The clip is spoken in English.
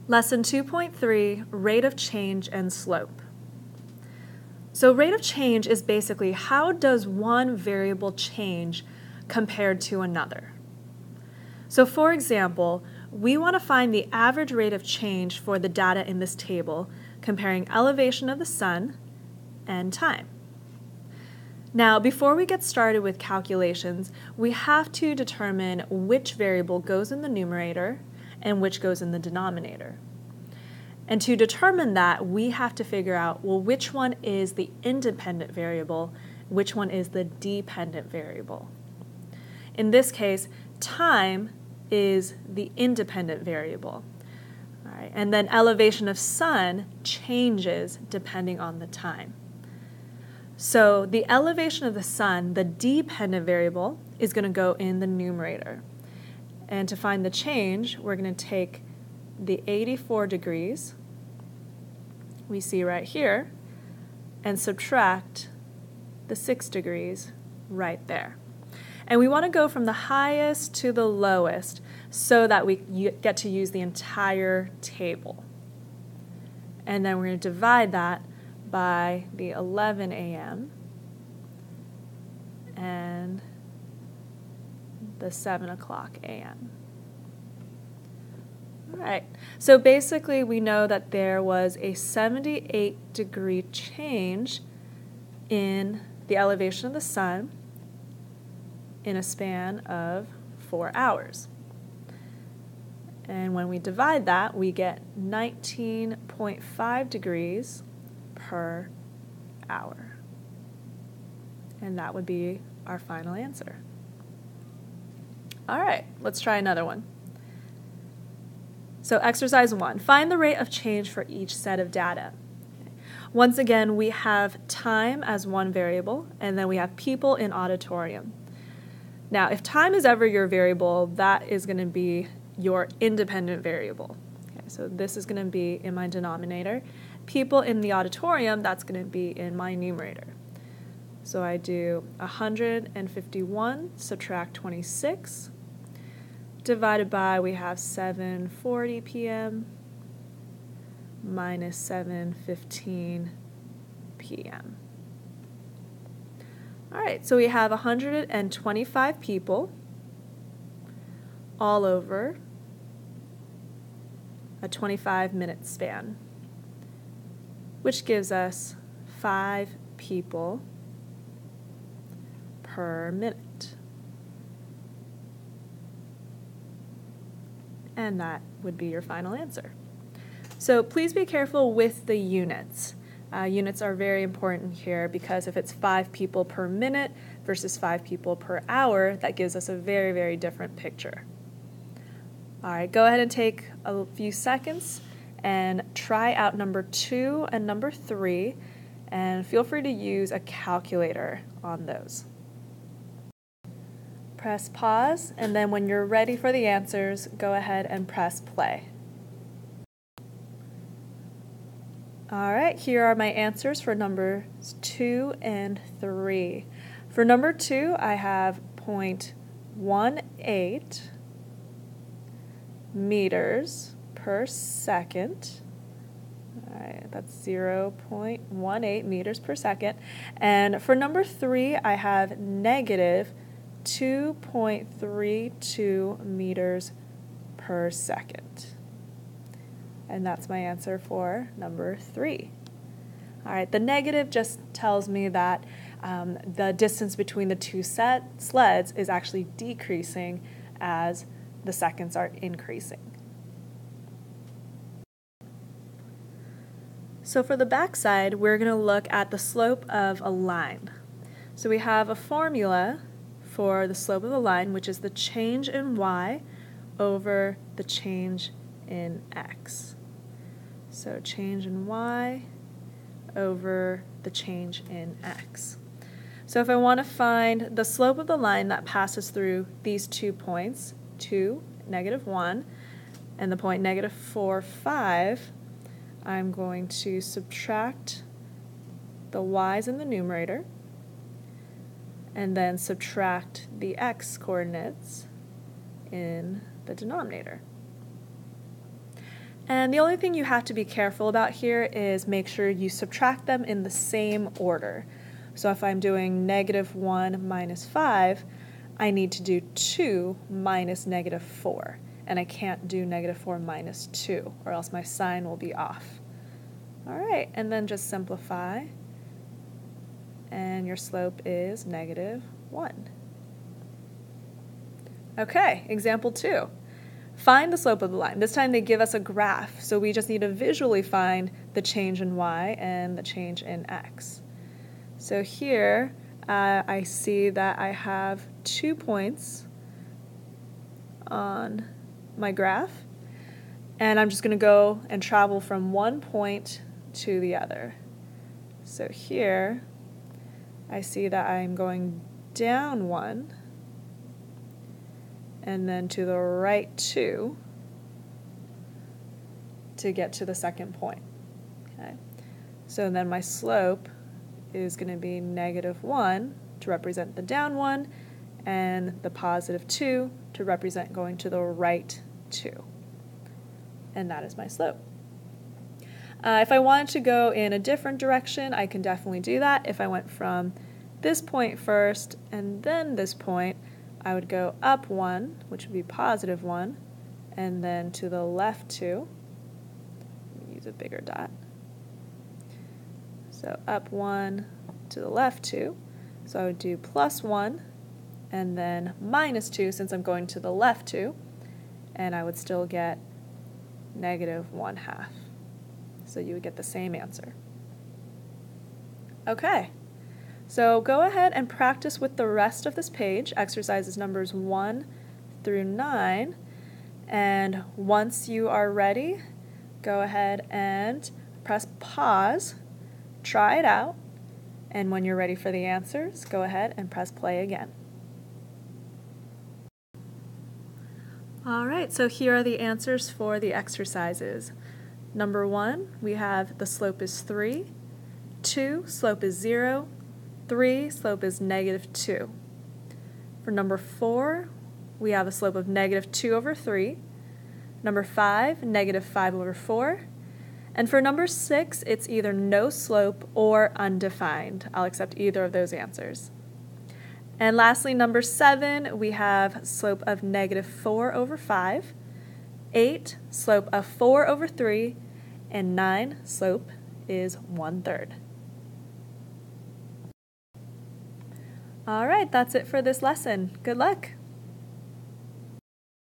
Lesson 2.3, Rate of Change and Slope. So rate of change is basically how does one variable change compared to another. So for example, we want to find the average rate of change for the data in this table comparing elevation of the sun and time. Now, before we get started with calculations, we have to determine which variable goes in the numerator and which goes in the denominator. And to determine that, we have to figure out, well, which one is the independent variable, which one is the dependent variable. In this case, time is the independent variable. All right, and then elevation of sun changes depending on the time. So the elevation of the sun, the dependent variable, is going to go in the numerator. And to find the change, we're going to take the 84 degrees we see right here and subtract the 6 degrees right there. And we want to go from the highest to the lowest so that we get to use the entire table. And then we're going to divide that by the 11 a.m. and the 7 o'clock a.m. All right, so basically we know that there was a 78-degree change in the elevation of the sun in a span of 4 hours. And when we divide that, we get 19.5 degrees per hour. And that would be our final answer. All right, let's try another one. So exercise 1, find the rate of change for each set of data. Once again, we have time as one variable, and then we have people in auditorium. Now, if time is ever your variable, that is going to be your independent variable. Okay, so this is going to be in my denominator. People in the auditorium, that's going to be in my numerator. So I do 151 subtract 26. Divided by, we have 7:40 p.m. minus 7:15 p.m. All right, so we have 125 people all over a 25-minute span, which gives us 5 people per minute. And that would be your final answer. So please be careful with the units. Units are very important here because if it's 5 people per minute versus 5 people per hour, that gives us a very, very different picture. All right, go ahead and take a few seconds and try out number 2 and number 3, and feel free to use a calculator on those. Press pause, and then when you're ready for the answers, go ahead and press play. All right, here are my answers for numbers 2 and 3. For number 2, I have 0.18 meters per second. All right, that's 0.18 meters per second. And for number 3, I have negative 2.32 meters per second. And that's my answer for number 3. All right, the negative just tells me that the distance between the two sleds is actually decreasing as the seconds are increasing. So for the backside, we're going to look at the slope of a line. So we have a formula for the slope of the line, which is the change in y over the change in x. So change in y over the change in x. So if I want to find the slope of the line that passes through these 2 points, 2, -1, and the point -4, 5, I'm going to subtract the y's in the numerator and then subtract the x coordinates in the denominator. And the only thing you have to be careful about here is make sure you subtract them in the same order. So if I'm doing -1 minus 5, I need to do 2 minus -4. And I can't do -4 minus 2, or else my sign will be off. All right, and then just simplify. And your slope is -1. Okay, example 2. Find the slope of the line. This time they give us a graph, so we just need to visually find the change in y and the change in x. So here I see that I have 2 points on my graph, and I'm just going to go and travel from one point to the other. So here I see that I'm going down 1 and then to the right 2 to get to the second point. Okay. So then my slope is going to be -1 to represent the down 1 and the +2 to represent going to the right 2. And that is my slope. If I wanted to go in a different direction, I can definitely do that. If I went from this point first and then this point, I would go up 1, which would be +1, and then to the left 2. Let me use a bigger dot. So up 1 to the left 2. So I would do +1 and then -2 since I'm going to the left 2, and I would still get -1/2. So you would get the same answer. Okay, so go ahead and practice with the rest of this page, exercises numbers 1 through 9, and once you are ready, go ahead and press pause, try it out, and when you're ready for the answers, go ahead and press play again. All right, so here are the answers for the exercises. Number 1, we have the slope is 3, 2, slope is 0, 3, slope is -2. For number 4, we have a slope of -2 over 3. Number 5, -5 over 4. And for number 6, it's either no slope or undefined. I'll accept either of those answers. And lastly, number 7, we have slope of -4 over 5, 8, slope of 4 over 3, and 9, slope is 1/3. All right, that's it for this lesson. Good luck.